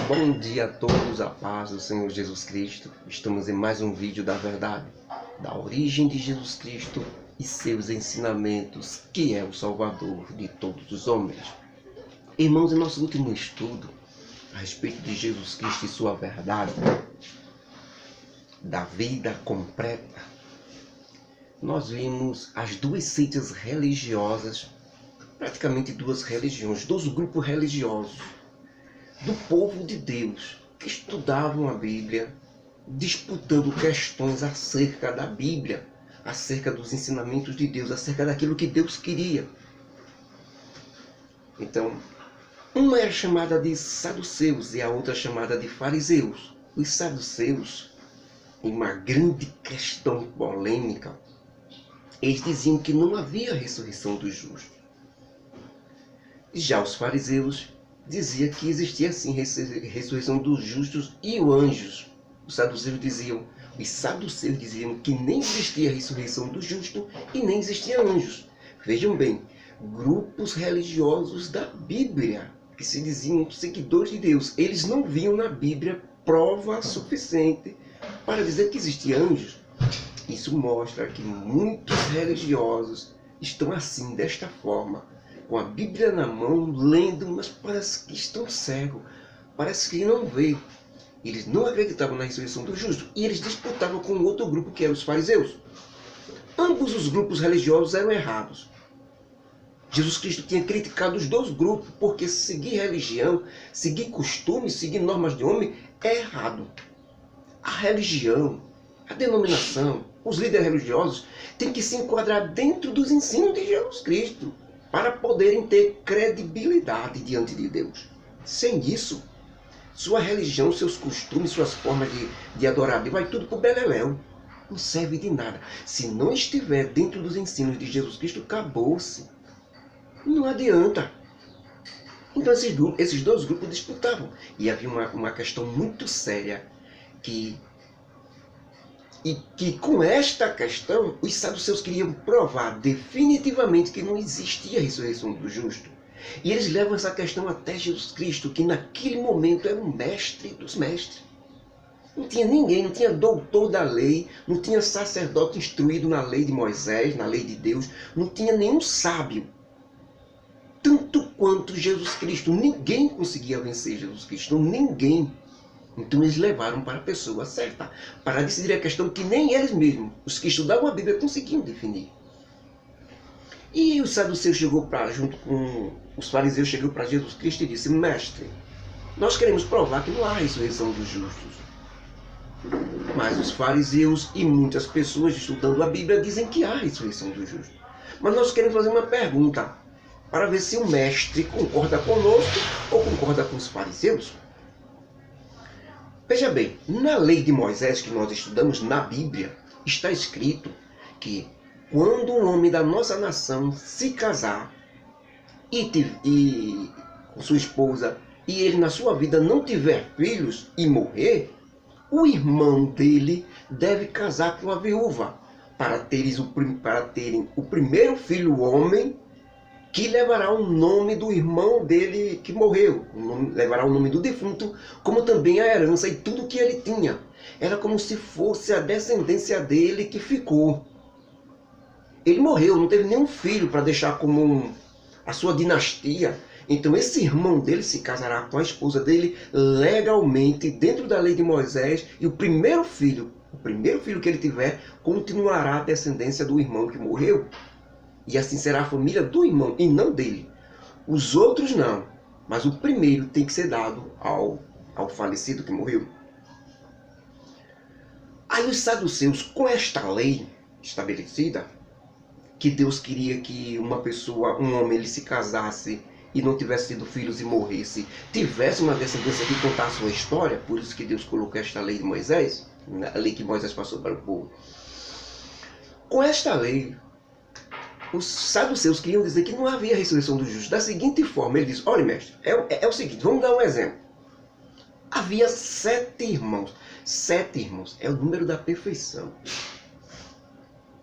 Bom dia a todos, a paz do Senhor Jesus Cristo. Estamos em mais um vídeo da verdade, da origem de Jesus Cristo e seus ensinamentos, que é o Salvador de todos os homens. Irmãos, em nosso último estudo a respeito de Jesus Cristo e sua verdade, da vida completa, nós vimos as duas seitas religiosas, praticamente duas religiões, dois grupos religiosos do povo de Deus, que estudavam a Bíblia, disputando questões acerca da Bíblia, acerca dos ensinamentos de Deus, acerca daquilo que Deus queria. Então, uma é chamada de saduceus e a outra é chamada de fariseus. Os saduceus, em uma grande questão polêmica, eles diziam que não havia ressurreição dos justos. Já os fariseus dizia que existia sim ressurreição dos justos e os anjos. Os saduceus diziam que nem existia ressurreição do justo e nem existia anjos. Vejam bem, grupos religiosos da Bíblia, que se diziam seguidores de Deus, eles não viam na Bíblia prova suficiente para dizer que existia anjos. Isso mostra que muitos religiosos estão assim, desta forma, com a Bíblia na mão, lendo, mas parece que estão cegos, parece que não vê. Eles não acreditavam na ressurreição do justo e eles disputavam com outro grupo, que eram os fariseus. Ambos os grupos religiosos eram errados. Jesus Cristo tinha criticado os dois grupos, porque seguir religião, seguir costumes, seguir normas de homem é errado. A religião, a denominação, os líderes religiosos têm que se enquadrar dentro dos ensinos de Jesus Cristo, para poderem ter credibilidade diante de Deus. Sem isso, sua religião, seus costumes, suas formas de adorar a Deus, vai tudo para o beleléu. Não serve de nada. Se não estiver dentro dos ensinos de Jesus Cristo, acabou-se. Não adianta. Então esses dois grupos disputavam. E havia uma questão muito séria que com esta questão, os saduceus queriam provar definitivamente que não existia a ressurreição do justo. E eles levam essa questão até Jesus Cristo, que naquele momento era o mestre dos mestres. Não tinha ninguém, não tinha doutor da lei, não tinha sacerdote instruído na lei de Moisés, na lei de Deus, não tinha nenhum sábio. Tanto quanto Jesus Cristo, ninguém conseguia vencer Jesus Cristo, ninguém. Então eles levaram para a pessoa certa, para decidir a questão que nem eles mesmos, os que estudavam a Bíblia, conseguiam definir. E os saduceus junto com os fariseus, chegou para Jesus Cristo e disse: Mestre, nós queremos provar que não há ressurreição dos justos. Mas os fariseus e muitas pessoas estudando a Bíblia dizem que há ressurreição dos justos. Mas nós queremos fazer uma pergunta, para ver se o mestre concorda conosco ou concorda com os fariseus. Veja bem, na lei de Moisés que nós estudamos na Bíblia, está escrito que quando um homem da nossa nação se casar e com sua esposa e ele na sua vida não tiver filhos e morrer, o irmão dele deve casar com a viúva para terem o primeiro filho homem, que levará o nome do irmão dele que morreu, levará o nome do defunto, como também a herança e tudo que ele tinha. Era como se fosse a descendência dele que ficou. Ele morreu, não teve nenhum filho para deixar como a sua dinastia. Então esse irmão dele se casará com a esposa dele legalmente, dentro da lei de Moisés, e o primeiro filho que ele tiver, continuará a descendência do irmão que morreu. E assim será a família do irmão e não dele. Os outros não. Mas o primeiro tem que ser dado ao falecido que morreu. Aí os saduceus, com esta lei estabelecida, que Deus queria que um homem, ele se casasse e não tivesse tido filhos e morresse, tivesse uma descendência que contasse sua história, por isso que Deus colocou esta lei de Moisés, a lei que Moisés passou para o povo. Com esta lei, os saduceus queriam dizer que não havia ressurreição dos justos. Da seguinte forma, ele diz: olha, mestre, é o seguinte, vamos dar um exemplo. Havia 7 irmãos. 7 irmãos é o número da perfeição.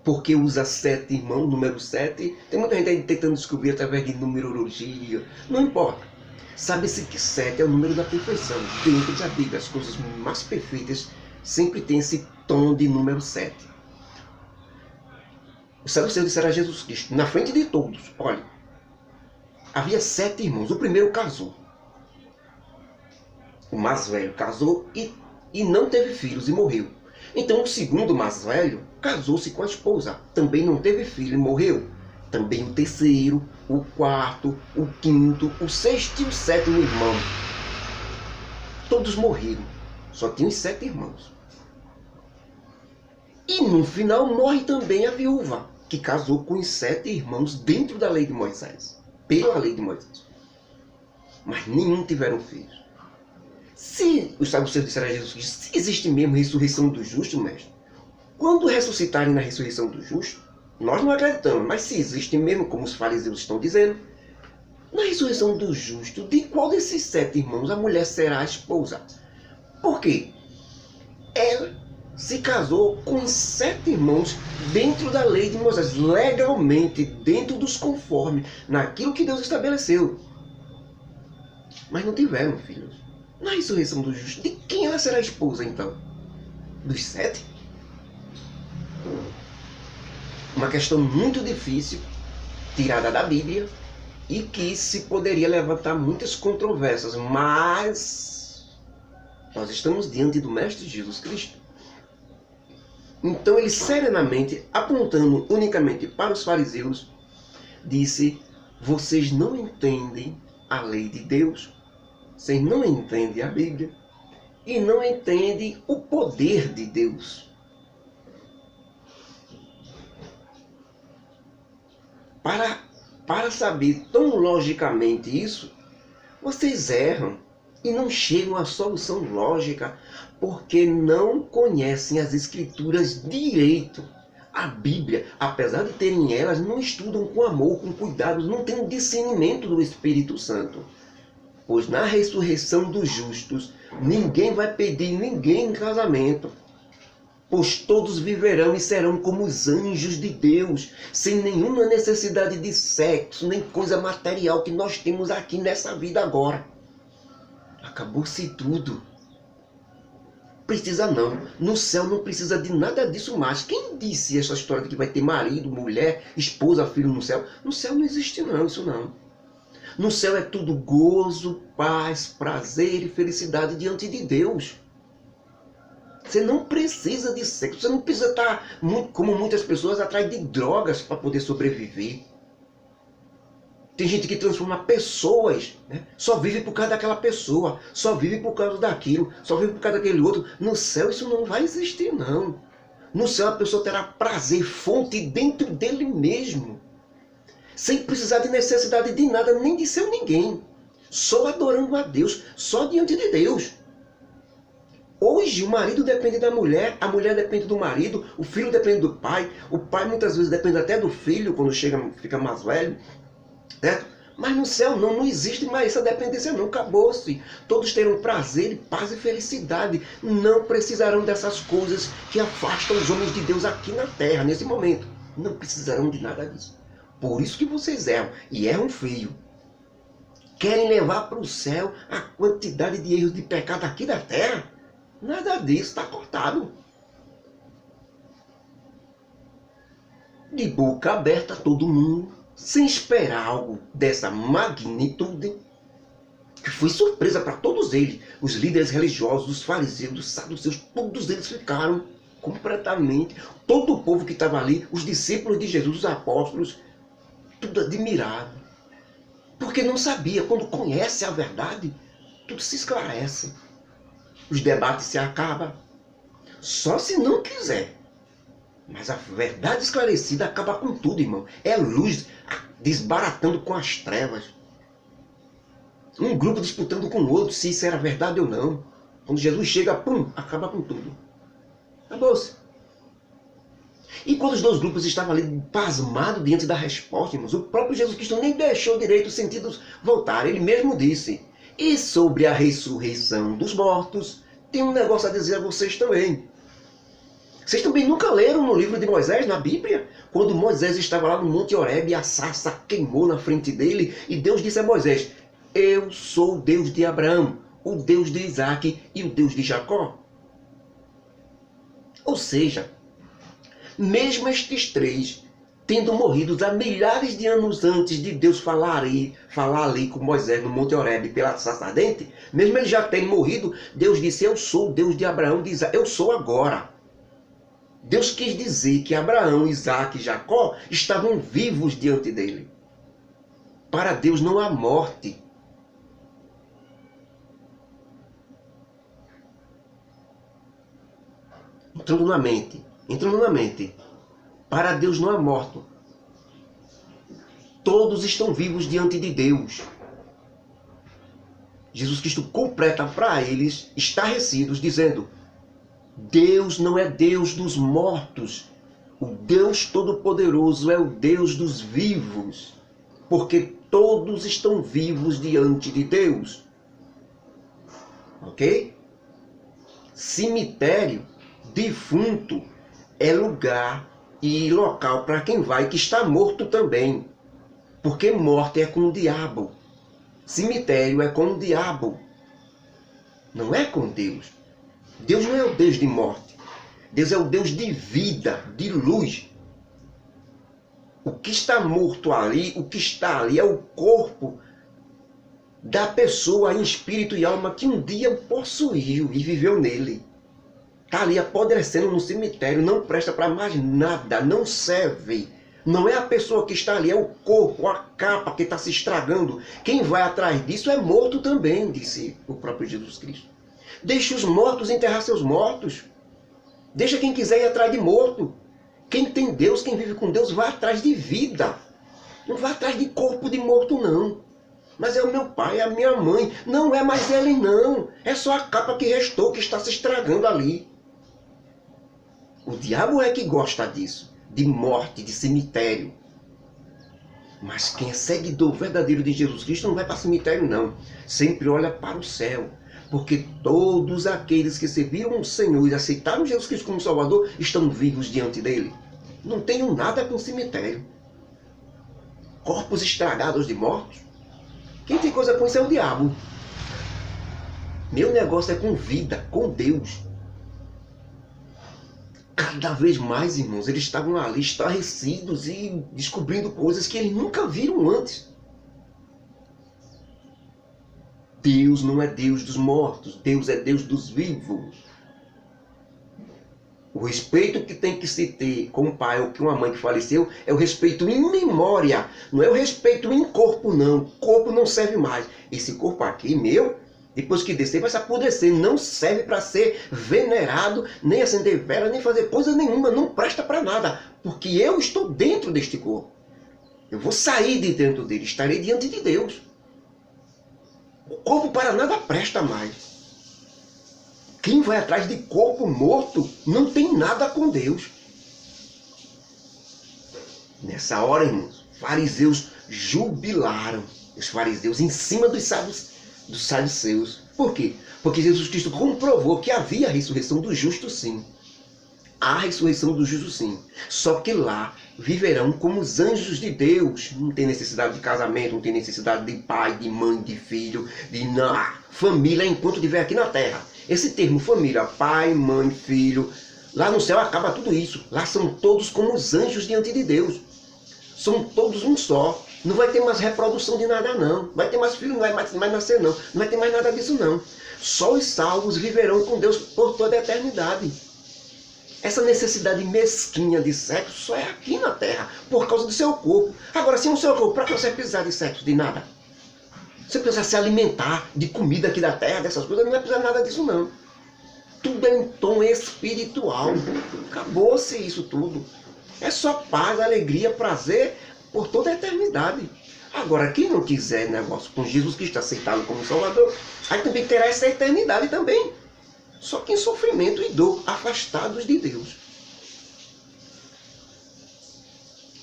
Porque usa 7 irmãos, número 7. Tem muita gente aí tentando descobrir através de numerologia. Não importa. Sabe-se que 7 é o número da perfeição. Dentro da Bíblia, as coisas mais perfeitas sempre tem esse tom de número 7. O saduceu disseram a Jesus Cristo, na frente de todos, olha, havia 7 irmãos. O primeiro casou. O mais velho casou e não teve filhos e morreu. Então o segundo mais velho casou-se com a esposa. Também não teve filho e morreu. Também o terceiro, o quarto, o quinto, o sexto e o sétimo irmão. Todos morreram. Só tinham os 7 irmãos. E no final morre também a viúva, que casou com os 7 irmãos dentro da lei de Moisés. Pela lei de Moisés. Mas nenhum tiveram filhos. Se os saduceus disseram a Jesus Cristo, se existe mesmo ressurreição do justo, mestre, quando ressuscitarem na ressurreição do justo, nós não acreditamos, mas se existe mesmo, como os fariseus estão dizendo, na ressurreição do justo, de qual desses 7 irmãos a mulher será a esposa? Por quê? Ela se casou com os 7 irmãos dentro da lei de Moisés, legalmente, dentro dos conformes, naquilo que Deus estabeleceu. Mas não tiveram filhos. Na ressurreição do justo, de quem ela será esposa então? Dos 7? Uma questão muito difícil, tirada da Bíblia, e que se poderia levantar muitas controvérsias, mas nós estamos diante do Mestre Jesus Cristo. Então ele serenamente, apontando unicamente para os fariseus, disse, vocês não entendem a lei de Deus, vocês não entendem a Bíblia e não entendem o poder de Deus. Para saber tão logicamente isso, vocês erram e não chegam à solução lógica porque não conhecem as Escrituras direito. A Bíblia, apesar de terem elas, não estudam com amor, com cuidado, não têm um discernimento do Espírito Santo. Pois na ressurreição dos justos, ninguém vai pedir ninguém em casamento. Pois todos viverão e serão como os anjos de Deus, sem nenhuma necessidade de sexo, nem coisa material que nós temos aqui nessa vida agora. Acabou-se tudo. Precisa não. No céu não precisa de nada disso mais. Quem disse essa história de que vai ter marido, mulher, esposa, filho no céu? No céu não existe não, isso não. No céu é tudo gozo, paz, prazer e felicidade diante de Deus. Você não precisa de sexo, você não precisa estar, como muitas pessoas, atrás de drogas para poder sobreviver. Tem gente que transforma pessoas, né? Só vive por causa daquela pessoa, só vive por causa daquilo, só vive por causa daquele outro. No céu isso não vai existir, não. No céu a pessoa terá prazer, fonte dentro dele mesmo. Sem precisar de necessidade de nada, nem de ser ninguém. Só adorando a Deus, só diante de Deus. Hoje o marido depende da mulher, a mulher depende do marido, o filho depende do pai, o pai muitas vezes depende até do filho quando fica mais velho. Certo? Mas no céu não existe mais essa dependência não, acabou-se. Todos terão prazer, paz e felicidade. Não precisarão dessas coisas que afastam os homens de Deus aqui na terra, nesse momento. Não precisarão de nada disso. Por isso que vocês erram, e erram feio. Querem levar para o céu a quantidade de erros de pecado aqui da terra? Nada disso, está cortado. De boca aberta todo mundo, sem esperar algo dessa magnitude, que foi surpresa para todos eles. Os líderes religiosos, os fariseus, os saduceus, todos eles ficaram completamente, todo o povo que estava ali, os discípulos de Jesus, os apóstolos, tudo admirado. Porque não sabia, quando conhece a verdade, tudo se esclarece. Os debates se acabam, só se não quiser. Mas a verdade esclarecida acaba com tudo, irmão. É luz desbaratando com as trevas. Um grupo disputando com o outro se isso era verdade ou não. Quando Jesus chega, pum, acaba com tudo. Acabou-se. E quando os dois grupos estavam ali pasmados diante da resposta, irmãos, o próprio Jesus Cristo nem deixou direito os sentidos voltar. Ele mesmo disse, e sobre a ressurreição dos mortos, tem um negócio a dizer a vocês também. Vocês também nunca leram no livro de Moisés, na Bíblia? Quando Moisés estava lá no Monte Horebe, a sarça queimou na frente dele, e Deus disse a Moisés, eu sou o Deus de Abraão, o Deus de Isaac e o Deus de Jacó. Ou seja, mesmo estes três, tendo morrido há milhares de anos antes de Deus falar ali com Moisés no Monte Horebe pela sarça ardente, mesmo eles já terem morrido, Deus disse, eu sou o Deus de Abraão, de Isaac, eu sou agora. Deus quis dizer que Abraão, Isaac e Jacó estavam vivos diante dele. Para Deus não há morte. Entrando na mente. Para Deus não há morte. Todos estão vivos diante de Deus. Jesus Cristo completa para eles, estarrecidos, dizendo, Deus não é Deus dos mortos. O Deus Todo-Poderoso é o Deus dos vivos. Porque todos estão vivos diante de Deus. Ok? Cemitério, defunto, é lugar e local para quem vai que está morto também. Porque morte é com o diabo. Cemitério é com o diabo. Não é com Deus. Deus não é o Deus de morte. Deus é o Deus de vida, de luz. O que está morto ali, o que está ali é o corpo da pessoa em espírito e alma que um dia possuiu e viveu nele. Está ali apodrecendo no cemitério, não presta para mais nada, não serve. Não é a pessoa que está ali, é o corpo, a capa que está se estragando. Quem vai atrás disso é morto também, disse o próprio Jesus Cristo. Deixe os mortos enterrar seus mortos. Deixa quem quiser ir atrás de morto. Quem tem Deus, quem vive com Deus, vai atrás de vida. Não vai atrás de corpo de morto, não. Mas é o meu pai, é a minha mãe. Não é mais ele, não. É só a capa que restou, que está se estragando ali. O diabo é que gosta disso. De morte, de cemitério. Mas quem é seguidor verdadeiro de Jesus Cristo não vai para cemitério, não. Sempre olha para o céu. Porque todos aqueles que serviram o Senhor e aceitaram Jesus Cristo como Salvador estão vivos diante dele. Não tenho nada com cemitério. Corpos estragados de mortos. Quem tem coisa com isso é o diabo. Meu negócio é com vida, com Deus. Cada vez mais, irmãos, eles estavam ali estarrecidos e descobrindo coisas que eles nunca viram antes. Deus não é Deus dos mortos, Deus é Deus dos vivos. O respeito que tem que se ter com um pai ou com uma mãe que faleceu é o respeito em memória, não é o respeito em corpo, não. Corpo não serve mais. Esse corpo aqui, meu, depois que descer vai se apodrecer, não serve para ser venerado, nem acender vela, nem fazer coisa nenhuma, não presta para nada, porque eu estou dentro deste corpo. Eu vou sair de dentro dele, estarei diante de Deus. O corpo para nada presta mais. Quem vai atrás de corpo morto não tem nada com Deus. Nessa hora, irmãos, fariseus jubilaram. Os fariseus em cima dos saduceus. Por quê? Porque Jesus Cristo comprovou que havia a ressurreição do justo, sim. Há a ressurreição do justo, sim. Só que lá viverão como os anjos de Deus. Não tem necessidade de casamento, não tem necessidade de pai, de mãe, de filho, de família enquanto estiver aqui na terra. Esse termo família, pai, mãe, filho, lá no céu acaba tudo isso. Lá são todos como os anjos diante de Deus. São todos um só. Não vai ter mais reprodução de nada, não. Vai ter mais filho, não vai mais nascer, não. Não vai ter mais nada disso, não. Só os salvos viverão com Deus por toda a eternidade. Essa necessidade mesquinha de sexo só é aqui na terra, por causa do seu corpo. Agora, se o seu corpo, para que você precisar de sexo, de nada? Você precisa se alimentar de comida aqui da terra, dessas coisas, não vai precisar nada disso, não. Tudo é em tom espiritual. Acabou-se isso tudo. É só paz, alegria, prazer por toda a eternidade. Agora, quem não quiser negócio com Jesus Cristo, aceitá-lo como Salvador, aí também terá essa eternidade também. Só que em sofrimento e dor, afastados de Deus.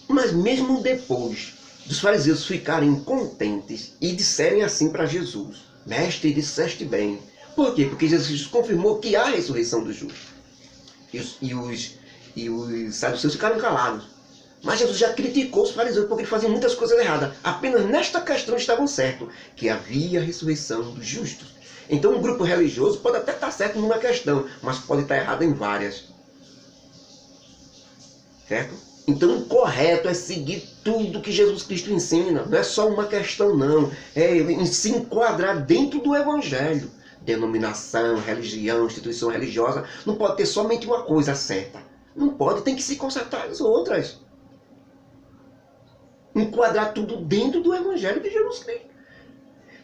Mas mesmo depois dos fariseus ficarem contentes e disserem assim para Jesus: Mestre, disseste bem. Por quê? Porque Jesus confirmou que há a ressurreição dos justos. E os saduceus ficaram calados. Mas Jesus já criticou os fariseus porque eles faziam muitas coisas erradas. Apenas nesta questão estavam certos, que havia a ressurreição dos justos. Então um grupo religioso pode até estar certo numa questão, mas pode estar errado em várias. Certo? Então o correto é seguir tudo que Jesus Cristo ensina. Não é só uma questão não. É se enquadrar dentro do Evangelho. Denominação, religião, instituição religiosa, não pode ter somente uma coisa certa. Não pode, tem que se consertar as outras. Enquadrar tudo dentro do Evangelho de Jesus Cristo.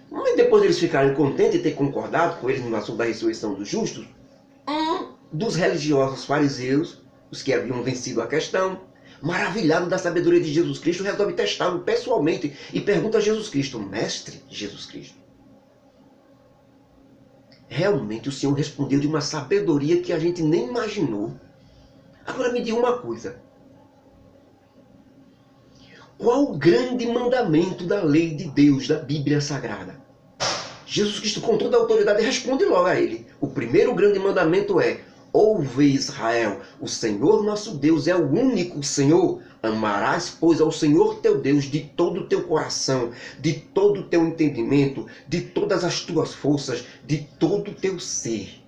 Mas depois eles ficarem contentes de ter concordado com eles no assunto da ressurreição dos justos, um dos religiosos fariseus, os que haviam vencido a questão, maravilhado da sabedoria de Jesus Cristo, resolve testá-lo pessoalmente e pergunta a Jesus Cristo: Mestre Jesus Cristo, realmente o Senhor respondeu de uma sabedoria que a gente nem imaginou. Agora me diga uma coisa. Qual o grande mandamento da lei de Deus, da Bíblia Sagrada? Jesus Cristo, com toda a autoridade, responde logo a ele. O primeiro grande mandamento é: ouve Israel, o Senhor nosso Deus é o único Senhor. Amarás, pois, ao Senhor teu Deus de todo o teu coração, de todo o teu entendimento, de todas as tuas forças, de todo o teu ser.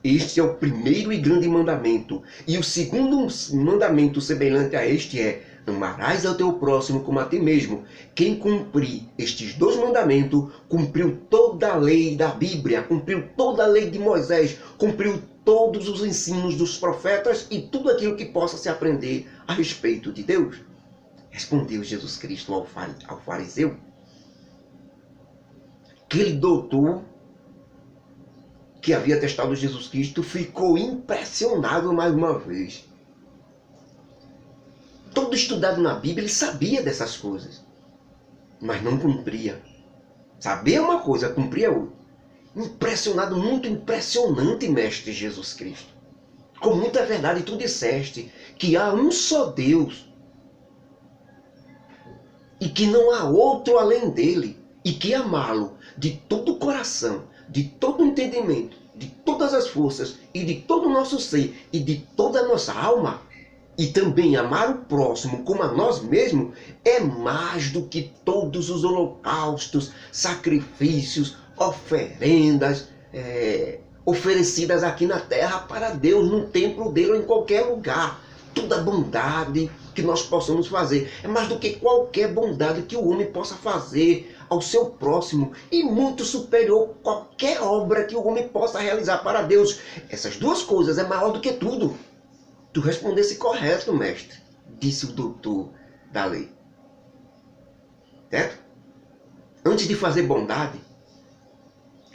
Este é o primeiro e grande mandamento. E o segundo mandamento semelhante a este é: amarás ao teu próximo como a ti mesmo. Quem cumprir estes dois mandamentos, cumpriu toda a lei da Bíblia, cumpriu toda a lei de Moisés, cumpriu todos os ensinos dos profetas e tudo aquilo que possa se aprender a respeito de Deus. Respondeu Jesus Cristo ao fariseu. Aquele doutor que havia testado Jesus Cristo ficou impressionado mais uma vez. Todo estudado na Bíblia, ele sabia dessas coisas, mas não cumpria. Sabia uma coisa, cumpria outra. Impressionado, muito impressionante, Mestre Jesus Cristo. Com muita verdade tu disseste que há um só Deus e que não há outro além dele, e que amá-lo de todo o coração, de todo o entendimento, de todas as forças e de todo o nosso ser e de toda a nossa alma, e também amar o próximo como a nós mesmos, é mais do que todos os holocaustos, sacrifícios, oferendas oferecidas aqui na terra para Deus, no templo dele ou em qualquer lugar. Toda bondade que nós possamos fazer é mais do que qualquer bondade que o homem possa fazer ao seu próximo, e muito superior a qualquer obra que o homem possa realizar para Deus. Essas duas coisas é maior do que tudo. Tu respondesse correto, mestre, disse o doutor da lei. Certo? Antes de fazer bondade,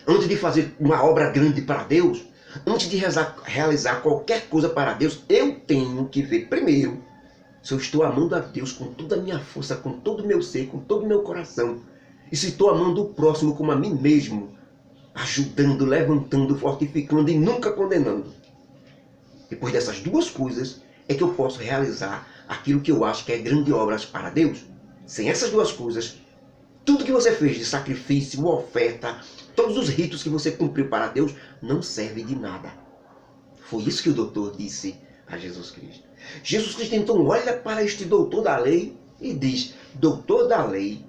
antes de fazer uma obra grande para Deus, antes de realizar qualquer coisa para Deus, eu tenho que ver primeiro se eu estou amando a Deus com toda a minha força, com todo o meu ser, com todo o meu coração. E se estou amando o próximo como a mim mesmo, ajudando, levantando, fortificando e nunca condenando. Depois dessas duas coisas é que eu posso realizar aquilo que eu acho que é grande obras para Deus. Sem essas duas coisas, tudo que você fez de sacrifício, oferta, todos os ritos que você cumpriu para Deus, não serve de nada. Foi isso que o doutor disse a Jesus Cristo. Jesus Cristo então olha para este doutor da lei e diz: doutor da lei,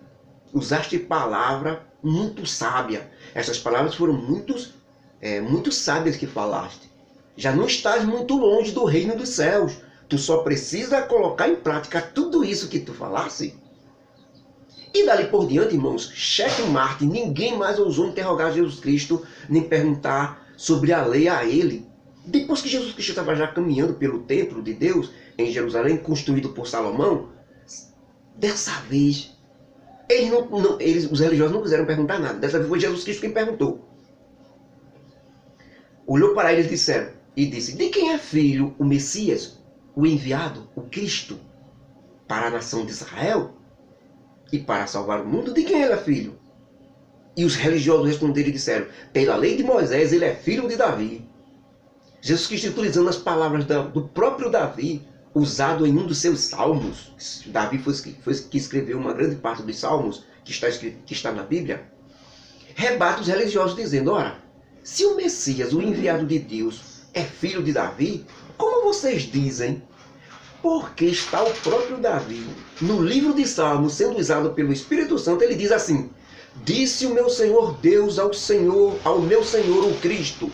usaste palavra muito sábia. Essas palavras foram muito sábias que falaste. Já não estás muito longe do reino dos céus. Tu só precisa colocar em prática tudo isso que tu falasse. E dali por diante, irmãos, checkmate, ninguém mais ousou interrogar Jesus Cristo, nem perguntar sobre a lei a ele. Depois que Jesus Cristo estava já caminhando pelo templo de Deus, em Jerusalém, construído por Salomão, dessa vez, os religiosos não quiseram perguntar nada. Dessa vez foi Jesus Cristo quem perguntou. Olhou para eles e disse: de quem é filho o Messias, o enviado, o Cristo, para a nação de Israel e para salvar o mundo? De quem ele é filho? E os religiosos responderam e disseram: pela lei de Moisés ele é filho de Davi. Jesus Cristo, utilizando as palavras do próprio Davi, usado em um dos seus salmos. Davi foi que escreveu uma grande parte dos salmos que está na Bíblia. Rebate os religiosos dizendo: ora, se o Messias, o enviado de Deus, é filho de Davi, como vocês dizem Porque está o próprio Davi, no livro de Salmos, sendo usado pelo Espírito Santo, ele diz assim: disse o meu Senhor Deus ao meu Senhor o Cristo,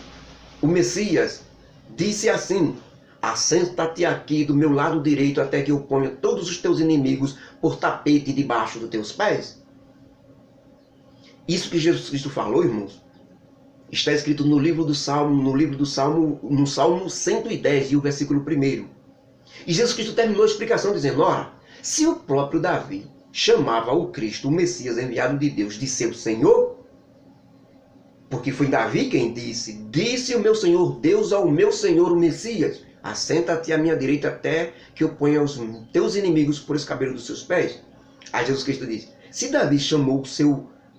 o Messias, disse assim: assenta-te aqui do meu lado direito até que eu ponha todos os teus inimigos por tapete debaixo dos teus pés. Isso que Jesus Cristo falou, irmãos, está escrito no livro do Salmo, no Salmo 110, e o versículo 1. E Jesus Cristo terminou a explicação dizendo: ora, se o próprio Davi chamava o Cristo, o Messias enviado de Deus, de seu Senhor, porque foi Davi quem disse o meu Senhor Deus ao meu Senhor o Messias: assenta-te à minha direita até que eu ponha os teus inimigos por escabelo dos seus pés. Aí Jesus Cristo diz: se Davi chamou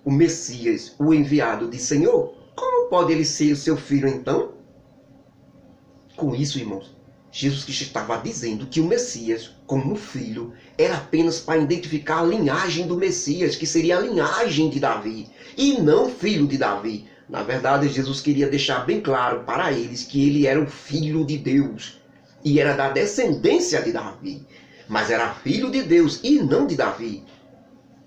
o Messias, o enviado, de Senhor, como pode ele ser o seu filho então? Com isso, irmãos, Jesus Cristo estava dizendo que o Messias, como filho, era apenas para identificar a linhagem do Messias, que seria a linhagem de Davi, e não filho de Davi. Na verdade, Jesus queria deixar bem claro para eles que ele era o filho de Deus, e era da descendência de Davi, mas era filho de Deus e não de Davi,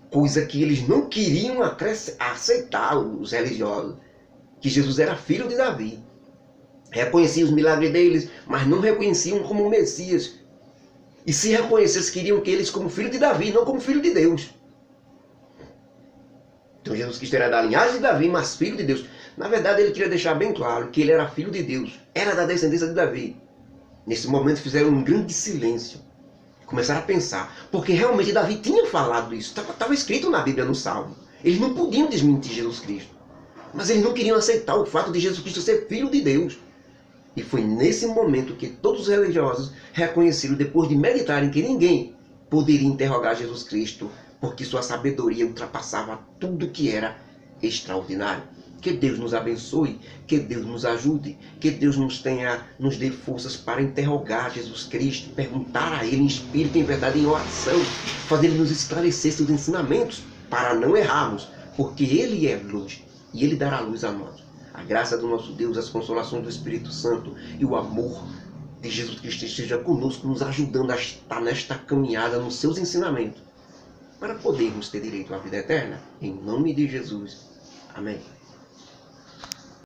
coisa que eles não queriam aceitar, os religiosos, que Jesus era filho de Davi. Reconheciam os milagres deles, mas não reconheciam como Messias. E se reconhecessem, queriam que eles como filho de Davi, não como filho de Deus. Então Jesus Cristo era da linhagem de Davi, mas filho de Deus. Na verdade, ele queria deixar bem claro que ele era filho de Deus, era da descendência de Davi. Nesse momento fizeram um grande silêncio. Começaram a pensar, porque realmente Davi tinha falado isso, estava escrito na Bíblia, no Salmo. Eles não podiam desmentir Jesus Cristo, mas eles não queriam aceitar o fato de Jesus Cristo ser filho de Deus. E foi nesse momento que todos os religiosos reconheceram, depois de meditarem, que ninguém poderia interrogar Jesus Cristo, porque sua sabedoria ultrapassava tudo que era extraordinário. Que Deus nos abençoe, que Deus nos ajude, que Deus nos dê forças para interrogar Jesus Cristo, perguntar a Ele em espírito, em verdade, em oração, fazer Ele nos esclarecer seus ensinamentos, para não errarmos, porque Ele é luz e Ele dará luz a nós. A graça do nosso Deus, as consolações do Espírito Santo e o amor de Jesus Cristo esteja conosco, nos ajudando a estar nesta caminhada nos seus ensinamentos, para podermos ter direito à vida eterna. Em nome de Jesus. Amém.